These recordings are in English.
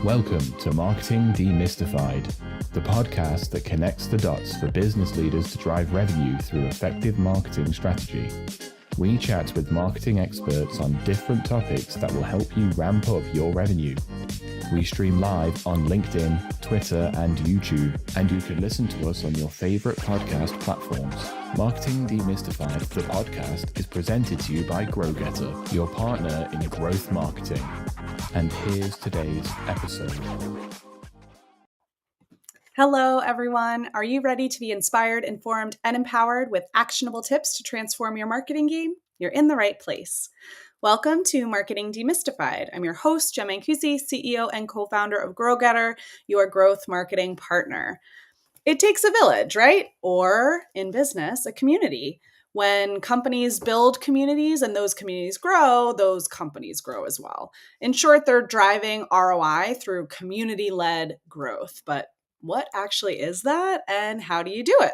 Welcome to Marketing Demystified, the podcast that connects the dots for business leaders to drive revenue through effective marketing strategy. We chat with marketing experts on different topics that will help you ramp up your revenue. We stream live on LinkedIn, Twitter, and YouTube, and you can listen to us on your favorite podcast platforms. Marketing Demystified, the podcast, is presented to you by GrowGetter, your partner in growth marketing. And here's today's episode. Hello, everyone. Are you ready to be inspired, informed, and empowered with actionable tips to transform your marketing game? You're in the right place. Welcome to Marketing Demystified. I'm your host, Jenn Mancusi, CEO and co-founder of GrowGetter, your growth marketing partner. It takes a village, right? Or in business, a community. When companies build communities and those communities grow, those companies grow as well. In short, they're driving ROI through community-led growth. But what actually is that, and how do you do it?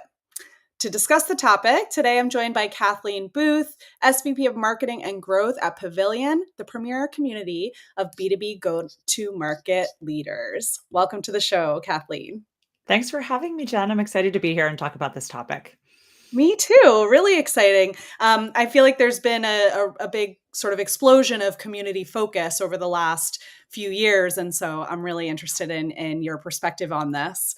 To discuss the topic, today I'm joined by Kathleen Booth, SVP of Marketing and Growth at Pavillion, the premier community of B2B go-to-market leaders. Welcome to the show, Kathleen. Thanks for having me, Jen. I'm excited to be here and talk about this topic. Me too. Really exciting. I feel like there's been a big sort of explosion of community focus over the last few years. And so I'm really interested in your perspective on this.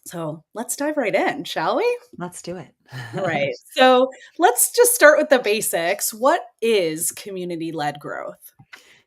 So let's dive right in, shall we? Let's do it. All right. So let's just start with the basics. What is community-led growth?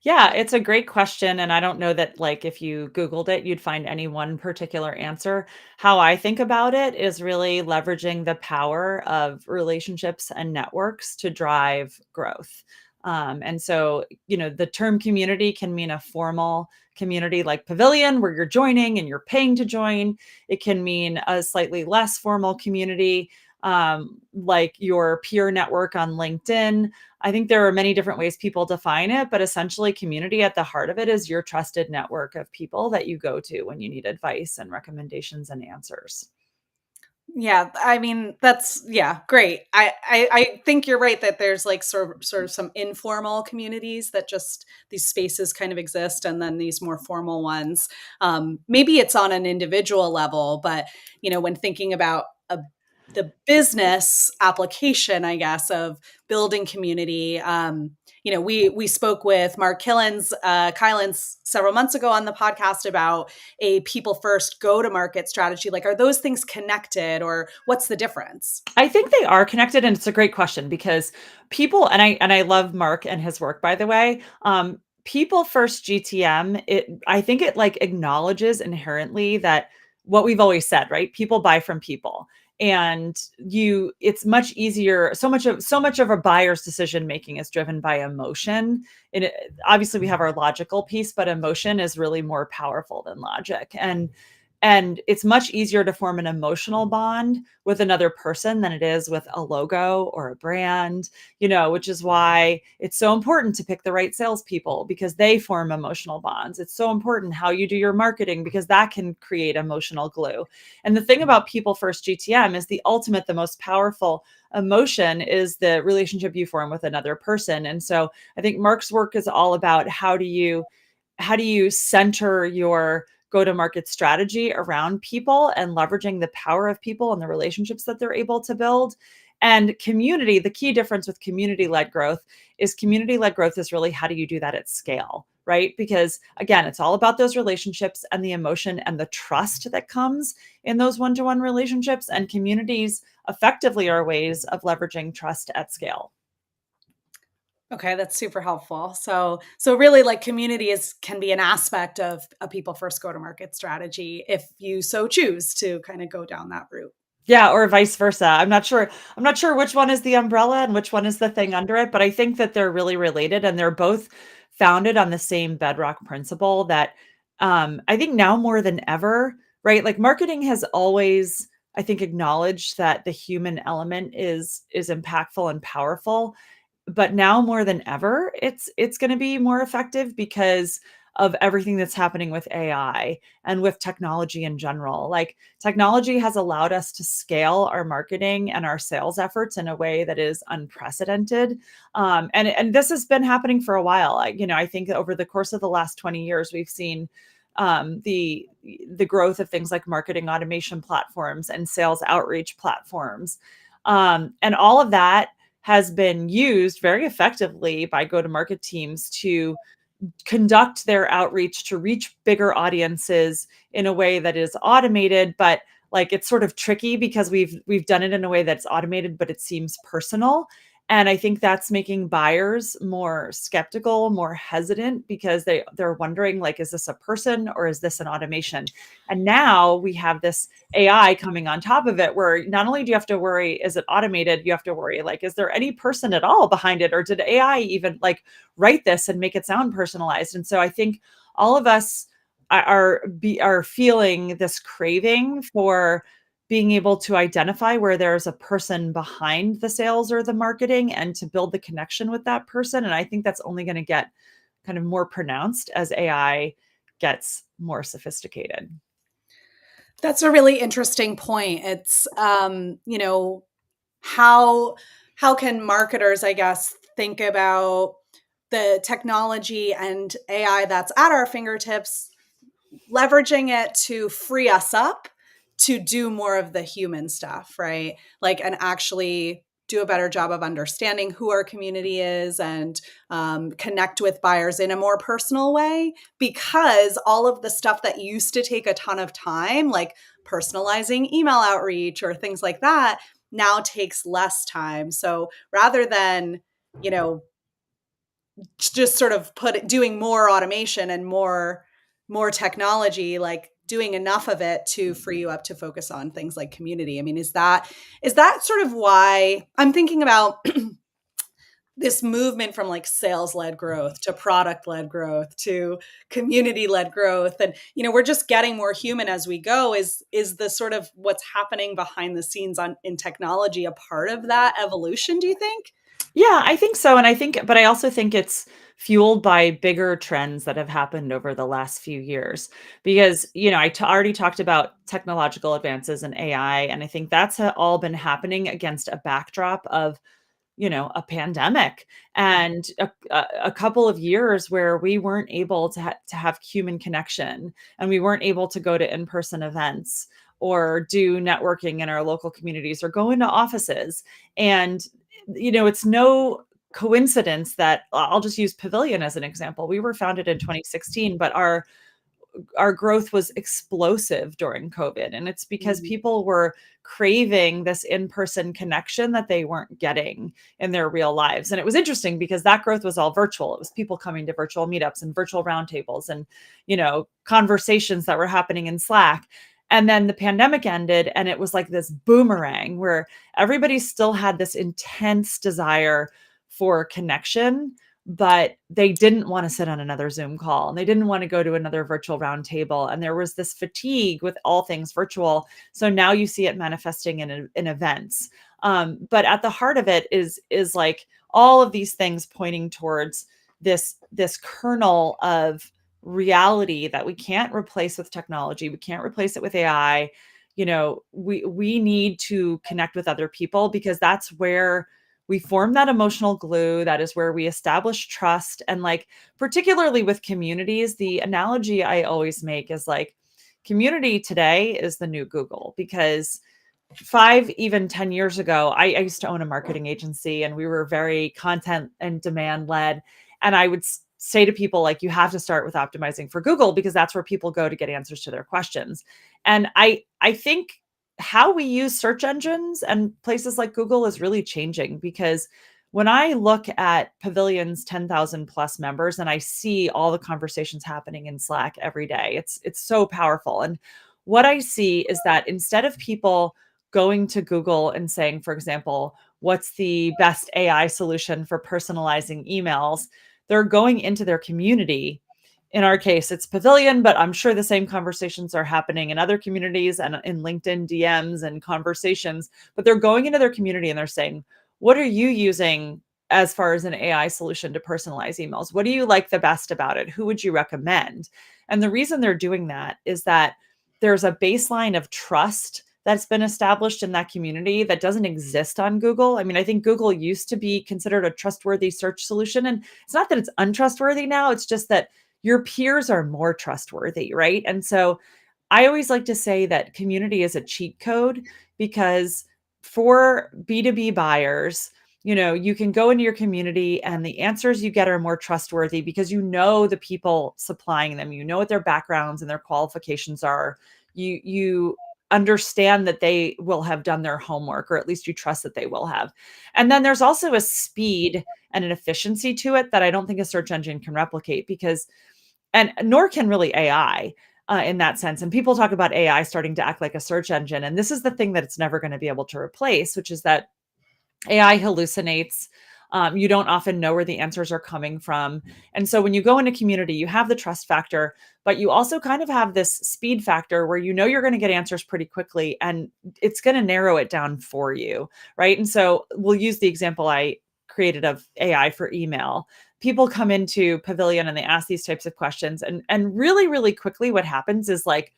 Yeah, it's a great question. And I don't know that if you Googled it, you'd find any one particular answer. How I think about it is really leveraging the power of relationships and networks to drive growth. And so, the term community can mean a formal community like Pavillion where you're joining and you're paying to join. It can mean a slightly less formal community, like your peer network on LinkedIn. I think there are many different ways people define it, but essentially community at the heart of it is your trusted network of people that you go to when you need advice and recommendations and answers. Yeah, I mean, that's great. I think you're right that there's sort of some informal communities that just these spaces kind of exist, and then these more formal ones. Maybe it's on an individual level, but when thinking about the business application, I guess, of building community. We spoke with Mark Kylans several months ago on the podcast about a people first go-to-market strategy. Are those things connected, or what's the difference? I think they are connected, and it's a great question because people, and I love Mark and his work, by the way. People first GTM, I think it acknowledges inherently that what we've always said, right? People buy from people. And it's much easier. So much of a buyer's decision making is driven by emotion. And obviously we have our logical piece, but emotion is really more powerful than logic. And it's much easier to form an emotional bond with another person than it is with a logo or a brand, which is why it's so important to pick the right salespeople because they form emotional bonds. It's so important how you do your marketing because that can create emotional glue. And the thing about people first GTM is the most powerful emotion is the relationship you form with another person. And so I think Mark's work is all about how do you center your go-to-market strategy around people and leveraging the power of people and the relationships that they're able to build. And community, the key difference with community-led growth is really how do you do that at scale, right? Because again, it's all about those relationships and the emotion and the trust that comes in those one-to-one relationships. And communities effectively are ways of leveraging trust at scale. Okay, that's super helpful. So really community can be an aspect of a people first go-to-market strategy if you so choose to kind of go down that route. Yeah, or vice versa. I'm not sure which one is the umbrella and which one is the thing under it, but I think that they're really related and they're both founded on the same bedrock principle that I think now more than ever, right? Marketing has always, I think, acknowledged that the human element is impactful and powerful. But now more than ever, it's going to be more effective because of everything that's happening with AI and with technology in general. Like, technology has allowed us to scale our marketing and our sales efforts in a way that is unprecedented. And this has been happening for a while. I think over the course of the last 20 years, we've seen the growth of things like marketing automation platforms and sales outreach platforms. And all of that has been used very effectively by go-to-market teams to conduct their outreach to reach bigger audiences in a way that is automated, but like it's sort of tricky because we've done it in a way that's automated, but it seems personal. And I think that's making buyers more skeptical, more hesitant, because they're wondering, like, is this a person or is this an automation? And now we have this AI coming on top of it, where not only do you have to worry, is it automated? You have to worry, like, is there any person at all behind it? Or did AI even like write this and make it sound personalized? And so I think all of us are feeling this craving for being able to identify where there's a person behind the sales or the marketing and to build the connection with that person. And I think that's only going to get kind of more pronounced as AI gets more sophisticated. That's a really interesting point. It's, how can marketers, I guess, think about the technology and AI that's at our fingertips, leveraging it to free us up to do more of the human stuff, right? Like, and actually do a better job of understanding who our community is and connect with buyers in a more personal way, because all of the stuff that used to take a ton of time, like personalizing email outreach or things like that, now takes less time. So rather than, just sort of doing more automation and more technology, like doing enough of it to free you up to focus on things like community. I mean, is that sort of why I'm thinking about this movement from like sales-led growth to product-led growth to community-led growth? And, we're just getting more human as we go. Is the sort of what's happening behind the scenes in technology a part of that evolution, do you think? Yeah, I think so. But I also think it's fueled by bigger trends that have happened over the last few years. Because, already talked about technological advances in AI, and I think that's all been happening against a backdrop of, a pandemic and a couple of years where we weren't able to have human connection, and we weren't able to go to in-person events or do networking in our local communities or go into offices. And it's no coincidence that I'll just use Pavillion as an example. We were founded in 2016, but our growth was explosive during COVID. And it's because people were craving this in-person connection that they weren't getting in their real lives. And it was interesting because that growth was all virtual. It was people coming to virtual meetups and virtual roundtables and, conversations that were happening in Slack. And then the pandemic ended, and it was like this boomerang where everybody still had this intense desire for connection, but they didn't want to sit on another Zoom call, and they didn't want to go to another virtual roundtable. And there was this fatigue with all things virtual. So now you see it manifesting in events. But at the heart of it is like all of these things pointing towards this kernel of reality that we can't replace with technology. We can't replace it with AI. We need to connect with other people, because that's where we form that emotional glue. That is where we establish trust. And like, particularly with communities, the analogy I always make is like, community today is the new Google, because 5, even 10 years ago, I used to own a marketing agency, and we were very content and demand led. And I would say to people, like, you have to start with optimizing for Google, because that's where people go to get answers to their questions. And I think how we use search engines and places like Google is really changing, because when I look at Pavillion's 10,000 plus members and I see all the conversations happening in Slack every day, it's so powerful. And what I see is that instead of people going to Google and saying, for example, what's the best AI solution for personalizing emails, they're going into their community. In our case, it's Pavillion, but I'm sure the same conversations are happening in other communities and in LinkedIn DMs and conversations. But they're going into their community and they're saying, what are you using as far as an AI solution to personalize emails? What do you like the best about it? Who would you recommend? And the reason they're doing that is that there's a baseline of trust that's been established in that community that doesn't exist on Google. I mean, I think Google used to be considered a trustworthy search solution. And it's not that it's untrustworthy now, it's just that your peers are more trustworthy, right? And so I always like to say that community is a cheat code, because for B2B buyers, you can go into your community and the answers you get are more trustworthy because you know the people supplying them, you know what their backgrounds and their qualifications are. You understand that they will have done their homework, or at least you trust that they will have. And then there's also a speed and an efficiency to it that I don't think a search engine can replicate, and nor can really AI. In that sense. And people talk about AI starting to act like a search engine. And this is the thing that it's never going to be able to replace, which is that AI hallucinates. You don't often know where the answers are coming from. And so when you go into community, you have the trust factor, but you also kind of have this speed factor where you're going to get answers pretty quickly and it's going to narrow it down for you, right? And so we'll use the example I created of AI for email. People come into Pavillion and they ask these types of questions, and really, really quickly what happens is like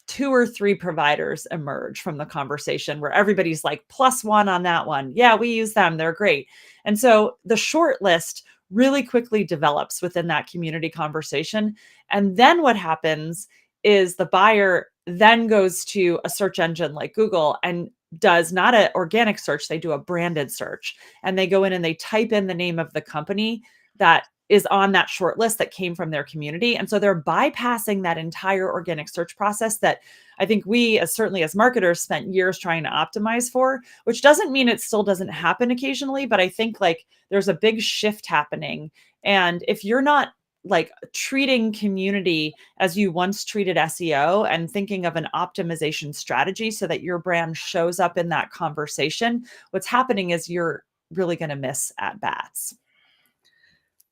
2 or 3 providers emerge from the conversation where everybody's like +1 on that one. Yeah, we use them. They're great. And so the short list really quickly develops within that community conversation. And then what happens is the buyer then goes to a search engine like Google and does not an organic search, they do a branded search. And they go in and they type in the name of the company that is on that short list that came from their community. And so they're bypassing that entire organic search process that I think we, certainly as marketers, spent years trying to optimize for, which doesn't mean it still doesn't happen occasionally, but I think like there's a big shift happening. And if you're not like treating community as you once treated SEO and thinking of an optimization strategy so that your brand shows up in that conversation, what's happening is you're really going to miss at bats.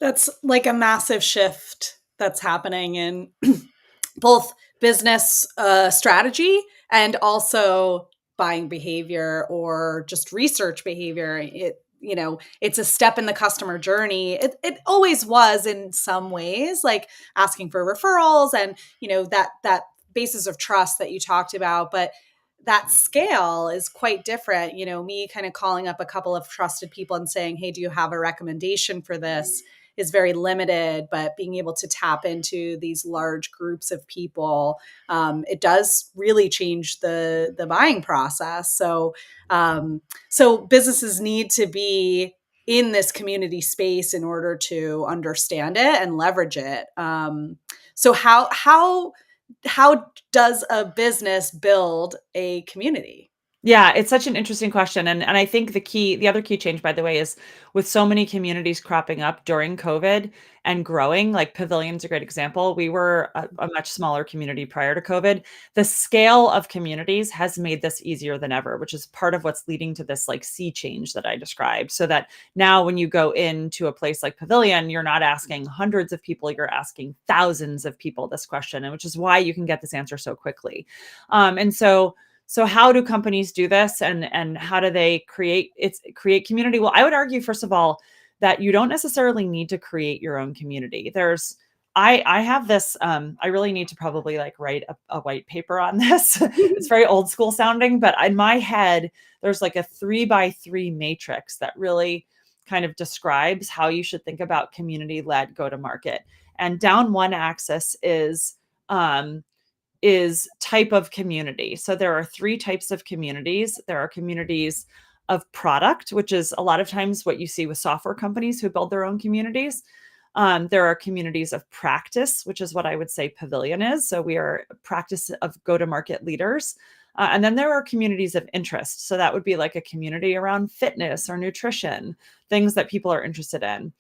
That's like a massive shift that's happening in both business strategy and also buying behavior or just research behavior. It's a step in the customer journey. It always was in some ways, like asking for referrals and, that basis of trust that you talked about. But that scale is quite different. Me kind of calling up a couple of trusted people and saying, hey, do you have a recommendation for this, is very limited, but being able to tap into these large groups of people, it does really change the buying process. So businesses need to be in this community space in order to understand it and leverage it. So how does a business build a community? Yeah, it's such an interesting question. And I think the other key change, by the way, is with so many communities cropping up during COVID and growing, like Pavillion's a great example. We were a much smaller community prior to COVID. The scale of communities has made this easier than ever, which is part of what's leading to this like sea change that I described. So that now when you go into a place like Pavillion, you're not asking hundreds of people, you're asking thousands of people this question, and which is why you can get this answer so quickly. So how do companies do this, and how do they create community? Well, I would argue, first of all, that you don't necessarily need to create your own community. I have this, I really need to probably like write a white paper on this. It's very old school sounding, but in my head, there's like a 3x3 matrix that really kind of describes how you should think about community-led go-to-market. And down one axis is type of community. So there are 3 types of communities. There are communities of product, which is a lot of times what you see with software companies who build their own communities. There are communities of practice, which is what I would say Pavillion is. So we are a practice of go-to-market leaders. And then there are communities of interest. So that would be like a community around fitness or nutrition, things that people are interested in.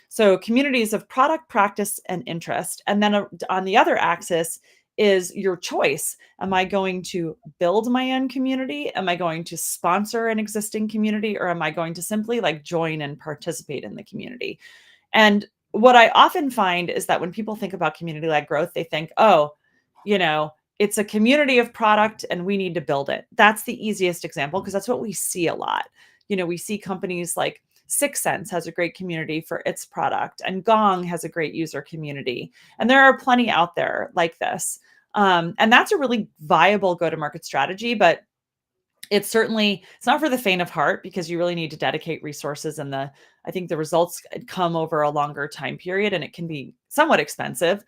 So communities of product, practice, and interest. And then on the other axis is your choice. Am I going to build my own community? Am I going to sponsor an existing community? Or am I going to simply like join and participate in the community? And what I often find is that when people think about community-led growth, they think, oh, it's a community of product and we need to build it. That's the easiest example because that's what we see a lot. We see companies like Six Sense has a great community for its product, and Gong has a great user community. And there are plenty out there like this. And that's a really viable go-to-market strategy, but it's not for the faint of heart, because you really need to dedicate resources, and I think the results come over a longer time period, and it can be somewhat expensive.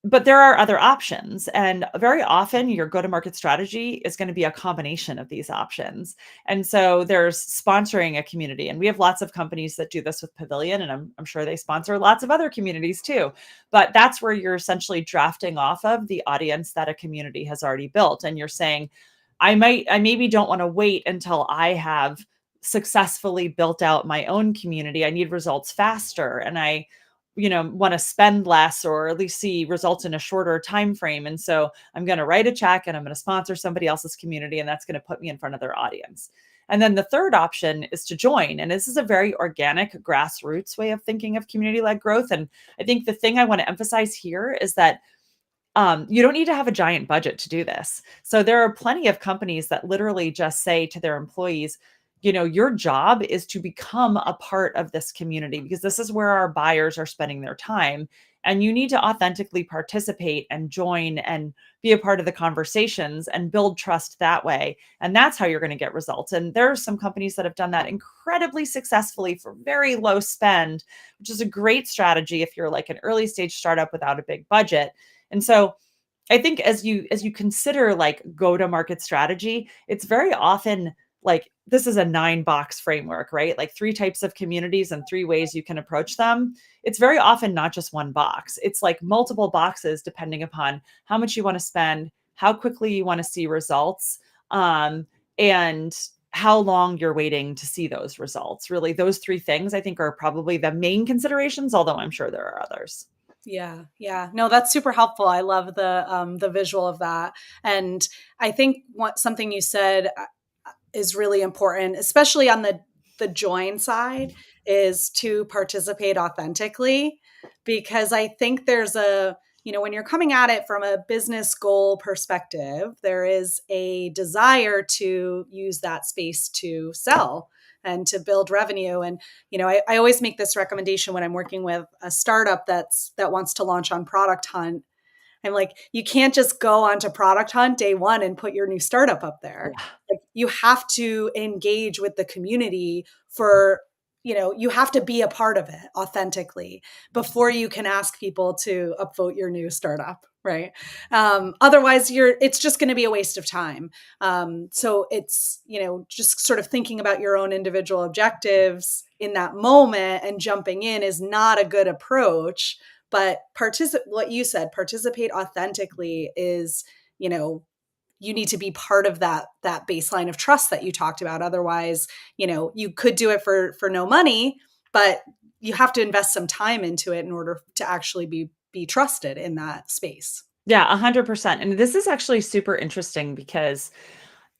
But there are other options, and very often your go-to-market strategy is going to be a combination of these options. And so there's sponsoring a community, and we have lots of companies that do this with Pavillion, and I'm sure they sponsor lots of other communities too. But that's where you're essentially drafting off of the audience that a community has already built, and you're saying, I maybe don't want to wait until I have successfully built out my own community. I need results faster, and I want to spend less, or at least see results in a shorter time frame. And so I'm going to write a check and I'm going to sponsor somebody else's community, and that's going to put me in front of their audience. And then the third option is to join. And this is a very organic, grassroots way of thinking of community-led growth. And I think the thing I want to emphasize here is that you don't need to have a giant budget to do this. So there are plenty of companies that literally just say to their employees, your job is to become a part of this community, because this is where our buyers are spending their time. And you need to authentically participate and join and be a part of the conversations and build trust that way. And that's how you're going to get results. And there are some companies that have done that incredibly successfully for very low spend, which is a great strategy if you're like an early stage startup without a big budget. And so I think as you consider like go-to-market strategy, it's very often like, this is a 9-box framework, right? Like 3 types of communities and 3 ways you can approach them. It's very often not just one box. It's like multiple boxes, depending upon how much you want to spend, how quickly you want to see results, and how long you're waiting to see those results. Really, those 3 things I think are probably the main considerations, although I'm sure there are others. Yeah. No, that's super helpful. I love the visual of that. And I think something you said is really important, especially on the join side, is to participate authentically, because I think there's when you're coming at it from a business goal perspective, there is a desire to use that space to sell and to build revenue. And, I always make this recommendation when I'm working with a startup that wants to launch on Product Hunt. I'm like, you can't just go onto Product Hunt day one and put your new startup up there. Yeah. Like, you have to engage with the community you have to be a part of it authentically before you can ask people to upvote your new startup, right? Otherwise, it's just going to be a waste of time. So it's, just sort of thinking about your own individual objectives in that moment and jumping in is not a good approach. But what you said, participate authentically is, you need to be part of that baseline of trust that you talked about. Otherwise, you could do it for no money, but you have to invest some time into it in order to actually be trusted in that space. Yeah, 100%. And this is actually super interesting because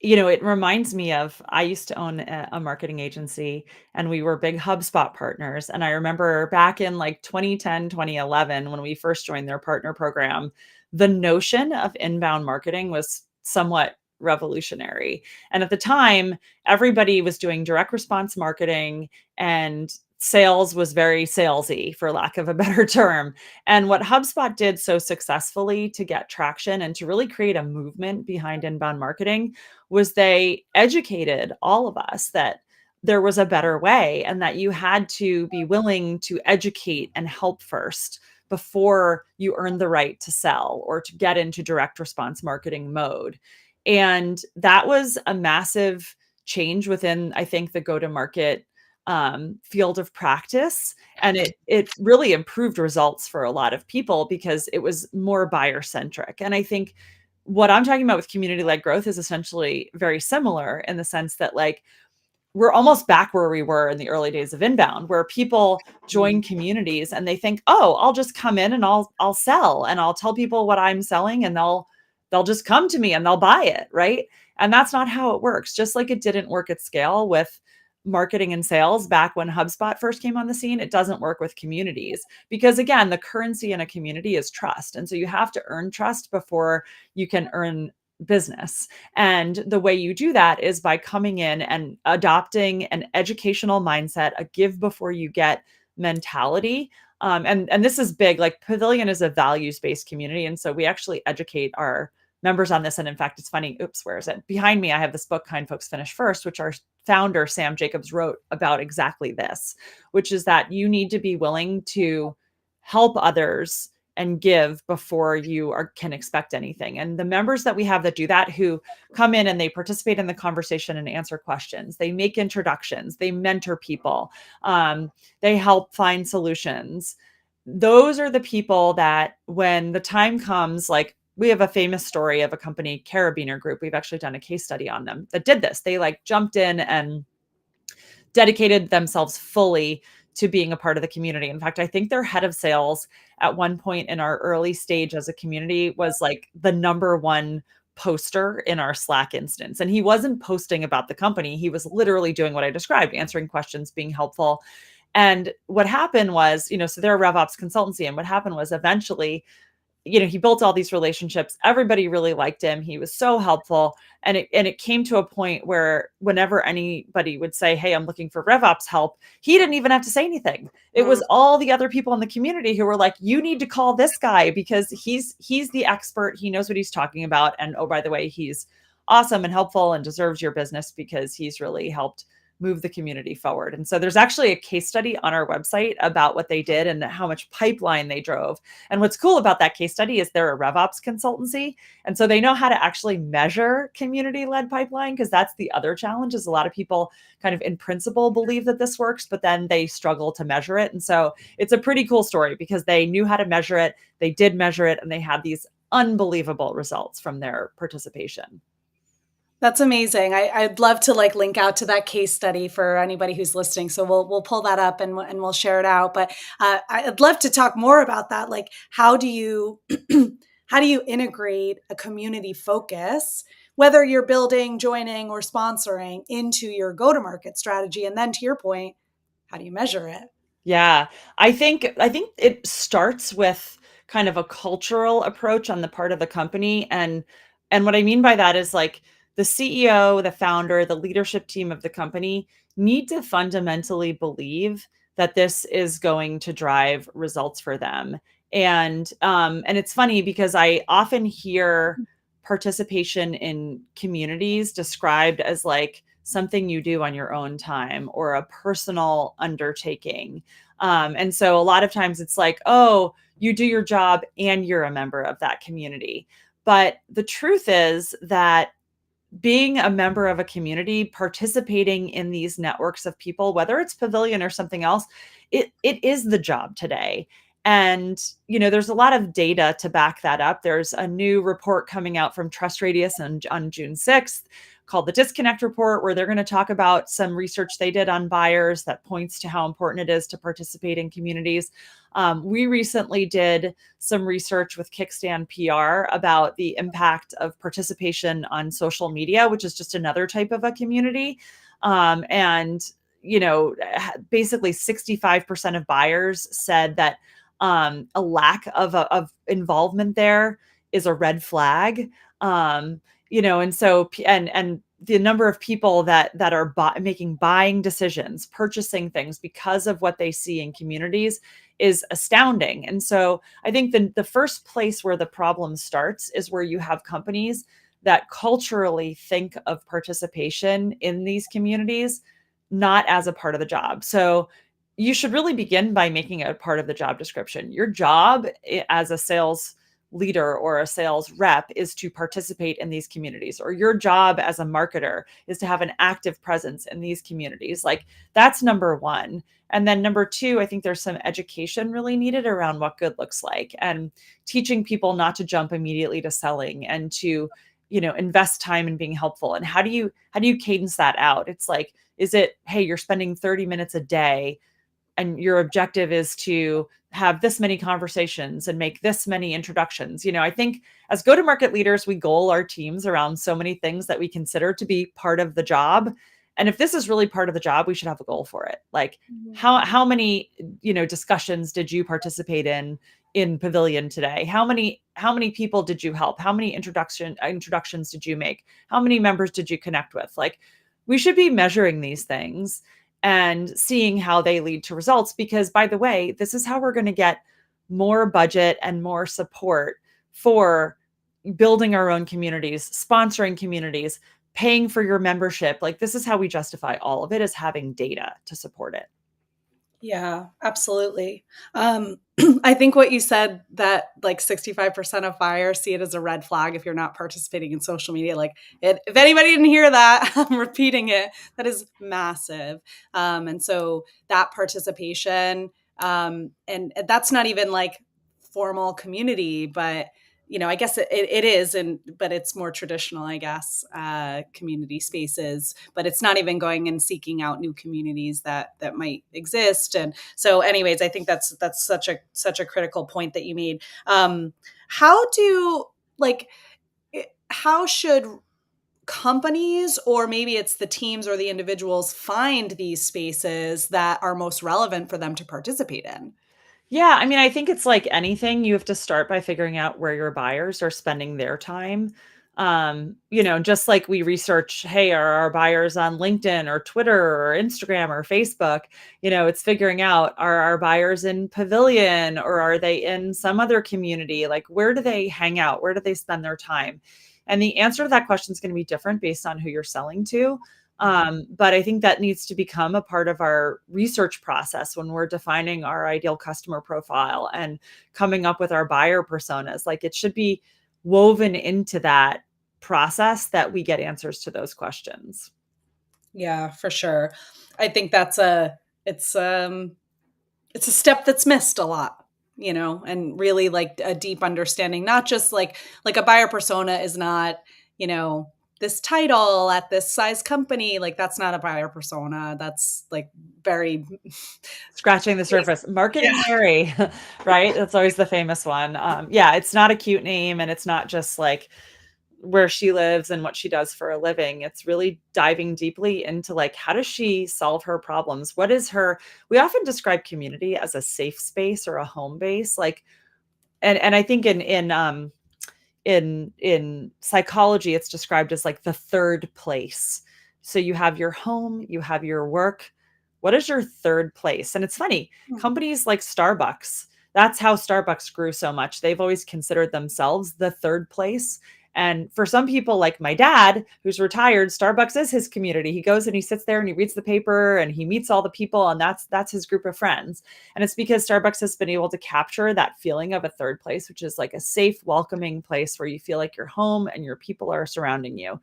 it reminds me of, I used to own a marketing agency, and we were big HubSpot partners. And I remember back in like 2010, 2011, when we first joined their partner program, the notion of inbound marketing was somewhat revolutionary. And at the time, everybody was doing direct response marketing, and sales was very salesy, for lack of a better term. And what HubSpot did so successfully to get traction and to really create a movement behind inbound marketing was they educated all of us that there was a better way, and that you had to be willing to educate and help first before you earn the right to sell or to get into direct response marketing mode. And that was a massive change within, I think, the go-to-market field of practice. And it really improved results for a lot of people because it was more buyer centric. And I think what I'm talking about with community-led growth is essentially very similar, in the sense that like, we're almost back where we were in the early days of inbound, where people join communities and they think, oh, I'll just come in and I'll sell, and I'll tell people what I'm selling, and they'll just come to me and they'll buy it. Right. And that's not how it works. Just like it didn't work at scale with marketing and sales back when HubSpot first came on the scene, it doesn't work with communities, because again, the currency in a community is trust. And so you have to earn trust before you can earn business. And the way you do that is by coming in and adopting an educational mindset, a give before you get mentality. And this is big. Like Pavillion is a values-based community. And so we actually educate our members on this. And in fact, it's funny. Oops, where is it? Behind me, I have this book, Kind Folks Finish First, which our founder, Sam Jacobs, wrote about exactly this, which is that you need to be willing to help others and give before you can expect anything. And the members that we have that do that, who come in and they participate in the conversation and answer questions, they make introductions, they mentor people, they help find solutions. Those are the people that when the time comes, like we have a famous story of a company, Carabiner Group. We've actually done a case study on them that did this. They like jumped in and dedicated themselves fully to being a part of the community. In fact, I think their head of sales at one point in our early stage as a community was like the number one poster in our Slack instance. And he wasn't posting about the company. He was literally doing what I described, answering questions, being helpful. And what happened was, so they're a RevOps consultancy. And what happened was eventually, he built all these relationships. Everybody really liked him. He was so helpful. And it came to a point where whenever anybody would say, hey, I'm looking for RevOps help, he didn't even have to say anything. It was all the other people in the community who were like, you need to call this guy because he's the expert. He knows what he's talking about. And oh, by the way, he's awesome and helpful and deserves your business because he's really helped move the community forward. And so there's actually a case study on our website about what they did and how much pipeline they drove. And what's cool about that case study is they're a RevOps consultancy. And so they know how to actually measure community-led pipeline, because that's the other challenge is a lot of people kind of in principle believe that this works, but then they struggle to measure it. And so it's a pretty cool story because they knew how to measure it. They did measure it and they had these unbelievable results from their participation. That's amazing. I'd love to link out to that case study for anybody who's listening. So we'll pull that up and we'll share it out. But I'd love to talk more about that. Like, how do you integrate a community focus, whether you're building, joining, or sponsoring, into your go-to-market strategy? And then to your point, how do you measure it? Yeah, I think it starts with kind of a cultural approach on the part of the company. And what I mean by that is like, the CEO, the founder, the leadership team of the company need to fundamentally believe that this is going to drive results for them. And it's funny because I often hear participation in communities described as like something you do on your own time or a personal undertaking. And so a lot of times it's like, oh, you do your job and you're a member of that community. But the truth is that being a member of a community, participating in these networks of people, whether it's Pavillion or something else, it is the job today. And, there's a lot of data to back that up. There's a new report coming out from Trust Radius on June 6th called the Disconnect Report, where they're going to talk about some research they did on buyers that points to how important it is to participate in communities. We recently did some research with Kickstand PR about the impact of participation on social media, which is just another type of a community. Basically 65% of buyers said that a lack of involvement there is a red flag. And so, and the number of people that are making buying decisions, purchasing things because of what they see in communities is astounding. And so I think the first place where the problem starts is where you have companies that culturally think of participation in these communities not as a part of the job. So you should really begin by making it a part of the job description. Your job as a sales leader or a sales rep is to participate in these communities, or your job as a marketer is to have an active presence in these communities. Like, that's number one. And then number two, I think there's some education really needed around what good looks like, and teaching people not to jump immediately to selling and to, invest time in being helpful. And how do you cadence that out? It's like, is it, hey, you're spending 30 minutes a day and your objective is to have this many conversations and make this many introductions. I think as go-to-market leaders, we goal our teams around so many things that we consider to be part of the job. And if this is really part of the job, we should have a goal for it. Like, how many, discussions did you participate in, in Pavillion today? How many people did you help? How many introductions did you make? How many members did you connect with? Like, we should be measuring these things and seeing how they lead to results, because, by the way, this is how we're going to get more budget and more support for building our own communities, sponsoring communities, paying for your membership. Like, this is how we justify all of it, is having data to support it. Yeah, absolutely. I think what you said, that like 65% of buyers see it as a red flag if you're not participating in social media. Like, if anybody didn't hear that, I'm repeating it. That is massive. And so that participation, and that's not even like formal community, but I guess it is, but it's more traditional, I guess, community spaces. But it's not even going and seeking out new communities that might exist. And so, anyways, I think that's such a critical point that you made. How should companies, or maybe it's the teams or the individuals, find these spaces that are most relevant for them to participate in? Yeah, I mean, I think it's like anything. You have to start by figuring out where your buyers are spending their time. Just like we research, hey, are our buyers on LinkedIn or Twitter or Instagram or Facebook? It's figuring out, are our buyers in Pavillion, or are they in some other community? Like, where do they hang out? Where do they spend their time? And the answer to that question is going to be different based on who you're selling to. But I think that needs to become a part of our research process when we're defining our ideal customer profile and coming up with our buyer personas. Like, it should be woven into that process that we get answers to those questions. Yeah, for sure. I think it's a step that's missed a lot, and really like a deep understanding, not just like a buyer persona is not, this title at this size company. Like, that's not a buyer persona. That's like very Scratching the surface. Marketing Yeah. Mary, right? That's always the famous one. Yeah, it's not a cute name, and it's not just like where she lives and what she does for a living. It's really diving deeply into, like, how does she solve her problems? What is we often describe community as a safe space or a home base. Like, and I think in psychology, it's described as like the third place. So you have your home, you have your work. What is your third place? And it's funny, companies like Starbucks, that's how Starbucks grew so much. They've always considered themselves the third place. And for some people, like my dad, who's retired, Starbucks is his community. He goes and he sits there and he reads the paper and he meets all the people, and that's his group of friends. And it's because Starbucks has been able to capture that feeling of a third place, which is like a safe, welcoming place where you feel like you're home and your people are surrounding you.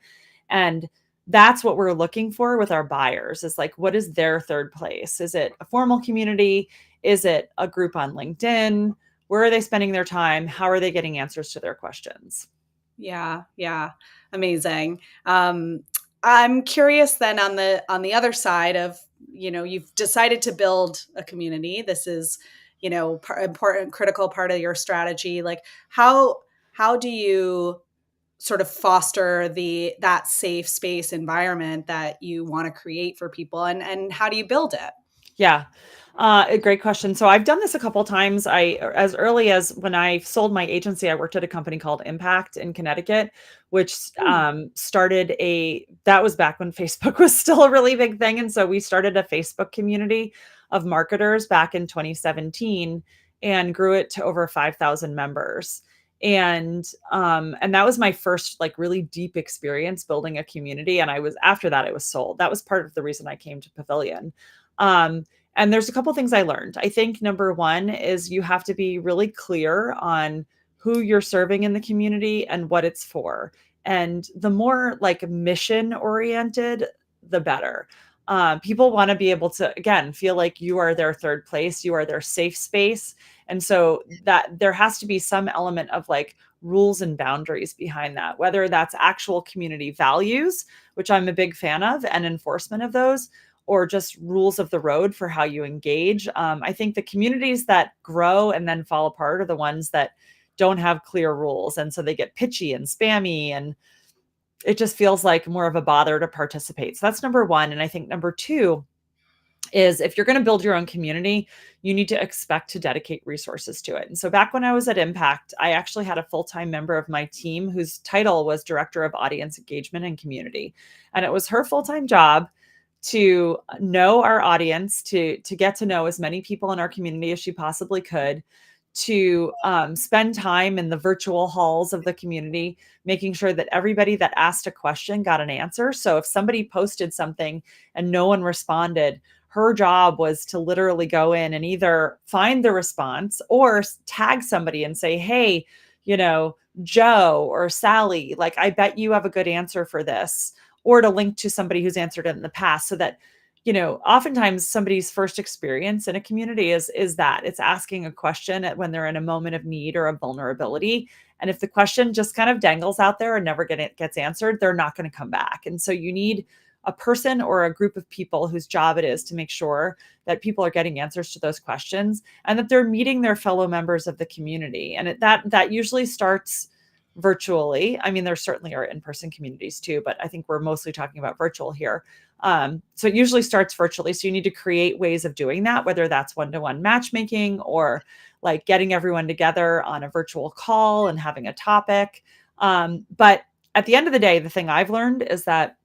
And that's what we're looking for with our buyers, is like, what is their third place? Is it a formal community? Is it a group on LinkedIn? Where are they spending their time? How are they getting answers to their questions? Yeah. Yeah. Amazing. I'm curious then, on the other side of, you've decided to build a community. This is, important, critical part of your strategy. Like, how do you sort of foster that safe space environment that you want to create for people, and how do you build it? Yeah. A great question. So I've done this a couple times. As early as when I sold my agency, I worked at a company called Impact in Connecticut, which that was back when Facebook was still a really big thing. And so we started a Facebook community of marketers back in 2017 and grew it to over 5,000 members. And that was my first like really deep experience building a community. And after that, I was sold. That was part of the reason I came to Pavillion. And there's a couple things I learned. I think number one is you have to be really clear on who you're serving in the community and what it's for. And the more like mission oriented, the better. People want to be able to, again, feel like you are their third place, you are their safe space. And so that there has to be some element of like rules and boundaries behind that, whether that's actual community values, which I'm a big fan of, and enforcement of those, or just rules of the road for how you engage. I think the communities that grow and then fall apart are the ones that don't have clear rules. And so they get pitchy and spammy, and it just feels like more of a bother to participate. So that's number one. And I think number two is if you're going to build your own community, you need to expect to dedicate resources to it. And so back when I was at Impact, I actually had a full-time member of my team whose title was Director of Audience Engagement and Community. And it was her full-time job to know our audience, to get to know as many people in our community as she possibly could, to spend time in the virtual halls of the community, making sure that everybody that asked a question got an answer. So if somebody posted something and no one responded, her job was to literally go in and either find the response or tag somebody and say, hey, Joe or Sally, like, I bet you have a good answer for this, or to link to somebody who's answered it in the past, so that, oftentimes somebody's first experience in a community is that it's asking a question when they're in a moment of need or a vulnerability. And if the question just kind of dangles out there and never gets answered, they're not going to come back. And so you need a person or a group of people whose job it is to make sure that people are getting answers to those questions and that they're meeting their fellow members of the community. And that usually starts virtually. I mean, there certainly are in-person communities too, but I think we're mostly talking about virtual here. So it usually starts virtually. So you need to create ways of doing that, whether that's one-to-one matchmaking or like getting everyone together on a virtual call and having a topic. But at the end of the day, the thing I've learned is that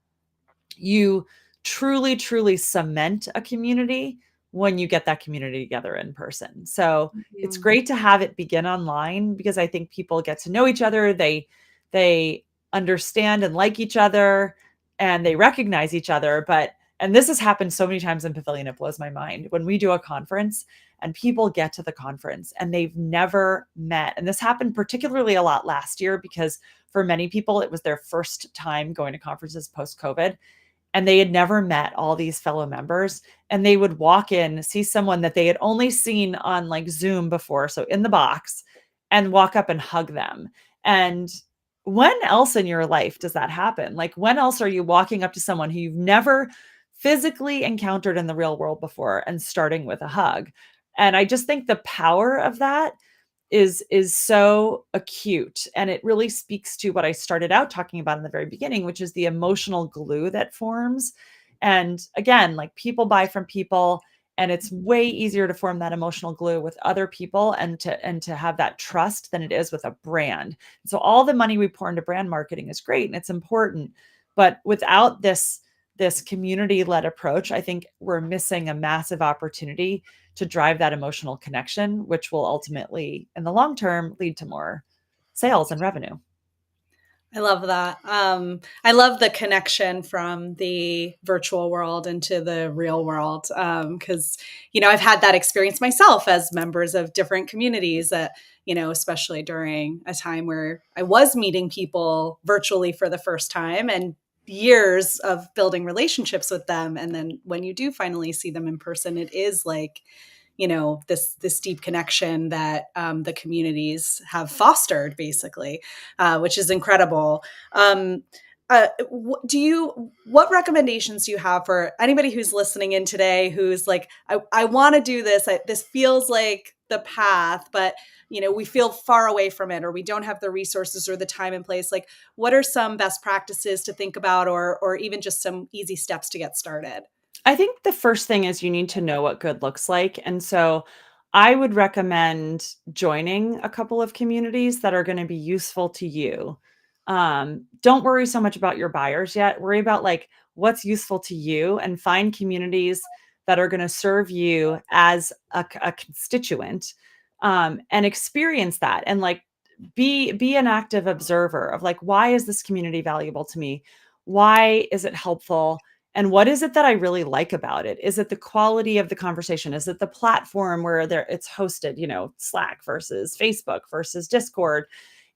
you truly, truly cement a community when you get that community together in person. So it's great to have it begin online, because I think people get to know each other. They understand and like each other, and they recognize each other. And this has happened so many times in Pavillion, it blows my mind. When we do a conference and people get to the conference and they've never met, and this happened particularly a lot last year, because for many people, it was their first time going to conferences post-COVID. And they had never met all these fellow members, and they would walk in, see someone that they had only seen on like Zoom before, so in the box, and walk up and hug them. And when else in your life does that happen? Like, when else are you walking up to someone who you've never physically encountered in the real world before and starting with a hug? And I just think the power of that is so acute, and it really speaks to what I started out talking about in the very beginning, which is the emotional glue that forms. And again, like, people buy from people, and it's way easier to form that emotional glue with other people and to have that trust than it is with a brand. So all the money we pour into brand marketing is great and it's important, but without this community-led approach, I think we're missing a massive opportunity to drive that emotional connection, which will ultimately, in the long term, lead to more sales and revenue. I love that. I love the connection from the virtual world into the real world, because, I've had that experience myself as members of different communities that, especially during a time where I was meeting people virtually for the first time and years of building relationships with them. And then when you do finally see them in person, it is like, this deep connection that the communities have fostered, basically, which is incredible. What recommendations do you have for anybody who's listening in today, who's like, I want to do this. This feels like the path, but we feel far away from it, or we don't have the resources or the time and place. Like, what are some best practices to think about, or even just some easy steps to get started? I think the first thing is you need to know what good looks like. And so I would recommend joining a couple of communities that are going to be useful to you. Don't worry so much about your buyers yet. Worry about like what's useful to you, and find communities that are going to serve you as a constituent, and experience that, and like be an active observer of like, why is this community valuable to me? Why is it helpful? And what is it that I really like about it? Is it the quality of the conversation? Is it the platform where it's hosted, Slack versus Facebook versus Discord?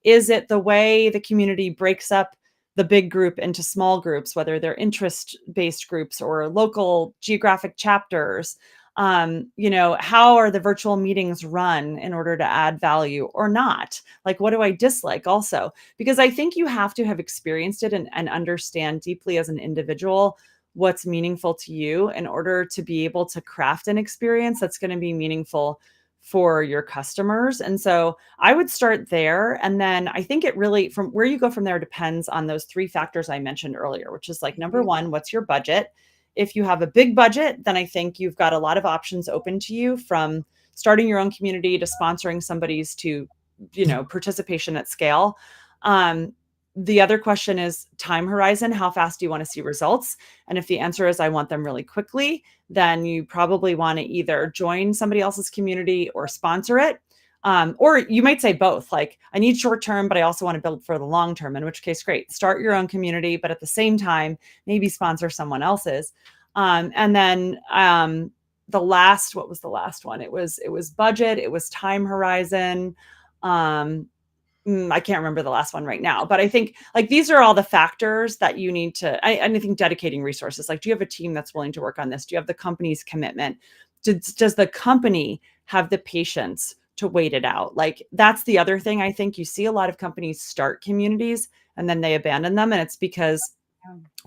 Is it the way the community breaks up the big group into small groups, whether they're interest-based groups or local geographic chapters? How are the virtual meetings run in order to add value or not? Like, what do I dislike also? Because I think you have to have experienced it and understand deeply as an individual what's meaningful to you in order to be able to craft an experience that's going to be meaningful for your customers. And so I would start there. And then I think it really, from where you go from there, depends on those three factors I mentioned earlier, which is like, number one, what's your budget? If you have a big budget, then I think you've got a lot of options open to you, from starting your own community to sponsoring somebody's to, participation at scale. The other question is time horizon. How fast do you want to see results? And if the answer is I want them really quickly, then you probably want to either join somebody else's community or sponsor it. Or you might say both, like, I need short term, but I also want to build for the long term, in which case, great, start your own community, but at the same time, maybe sponsor someone else's. And then what was the last one? It was budget, it was time horizon. I can't remember the last one right now, but I think like these are all the factors that you need to, I think dedicating resources, like, do you have a team that's willing to work on this? Do you have the company's commitment? Does the company have the patience to wait it out? Like, that's the other thing. I think you see a lot of companies start communities and then they abandon them. And it's because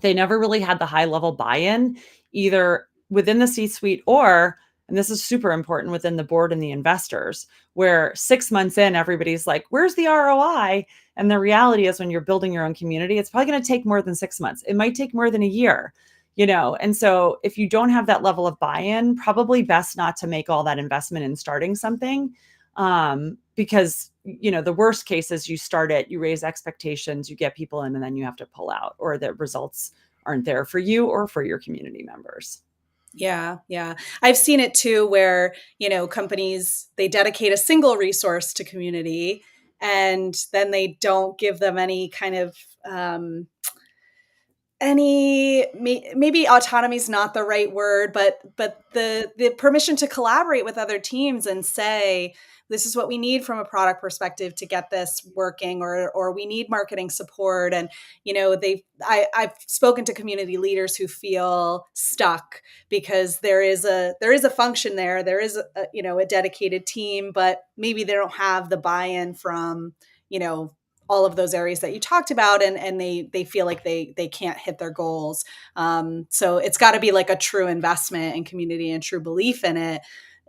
they never really had the high level buy-in, either within the C-suite or, and this is super important, within the board and the investors, where 6 months in, everybody's like, where's the ROI? And the reality is, when you're building your own community, it's probably going to take more than 6 months. It might take more than a year, And so if you don't have that level of buy-in, probably best not to make all that investment in starting something. Because, the worst case is you start it, you raise expectations, you get people in, and then you have to pull out, or the results aren't there for you or for your community members. Yeah. Yeah. I've seen it too, where, companies, they dedicate a single resource to community, and then they don't give them any kind of, maybe autonomy is not the right word, but the permission to collaborate with other teams and say, this is what we need from a product perspective to get this working, or we need marketing support. And, I've spoken to community leaders who feel stuck because there is a function there. There is a dedicated team, but maybe they don't have the buy-in from, all of those areas that you talked about, and they feel like they can't hit their goals. So it's got to be like a true investment in community and true belief in it.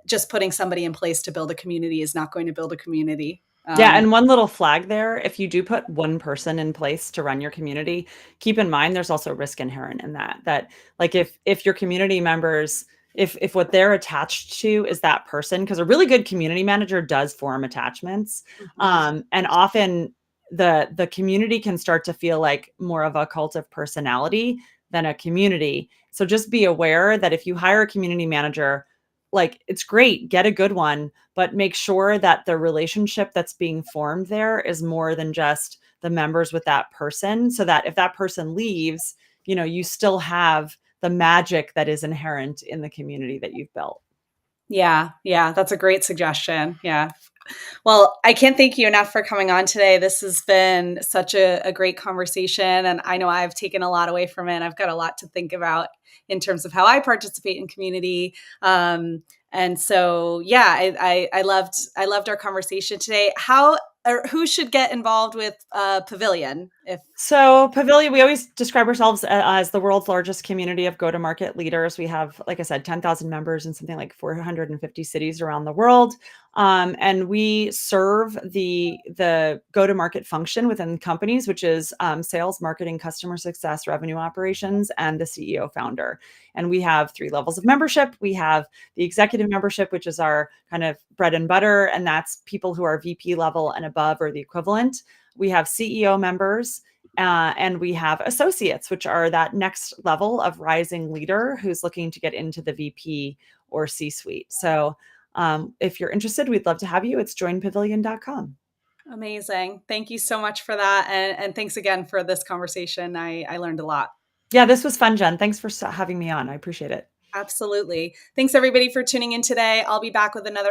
Just putting somebody in place to build a community is not going to build a community. Yeah. And one little flag there, if you do put one person in place to run your community, keep in mind there's also risk inherent in that like, if your community members, if what they're attached to is that person, because a really good community manager does form attachments. And often the community can start to feel like more of a cult of personality than a community. So just be aware that if you hire a community manager, like, it's great, get a good one, but make sure that the relationship that's being formed there is more than just the members with that person, so that if that person leaves, you still have the magic that is inherent in the community that you've built. Yeah. Yeah. That's a great suggestion. Yeah. Well, I can't thank you enough for coming on today. This has been such a great conversation, and I know I've taken a lot away from it. I've got a lot to think about in terms of how I participate in community. And so, yeah, I loved our conversation today. Who should get involved with Pavillion? So Pavillion, we always describe ourselves as the world's largest community of go-to-market leaders. We have, like I said, 10,000 members in something like 450 cities around the world. And we serve the go-to-market function within companies, which is sales, marketing, customer success, revenue operations, and the CEO founder. And we have 3 levels of membership. We have the executive membership, which is our kind of bread and butter, and that's people who are VP level and above, or the equivalent. We have CEO members, and we have associates, which are that next level of rising leader who's looking to get into the VP or C-suite. So if you're interested, we'd love to have you. It's joinpavillion.com. Amazing. Thank you so much for that. And thanks again for this conversation. I learned a lot. Yeah, this was fun, Jen. Thanks for having me on. I appreciate it. Absolutely. Thanks everybody for tuning in today. I'll be back with another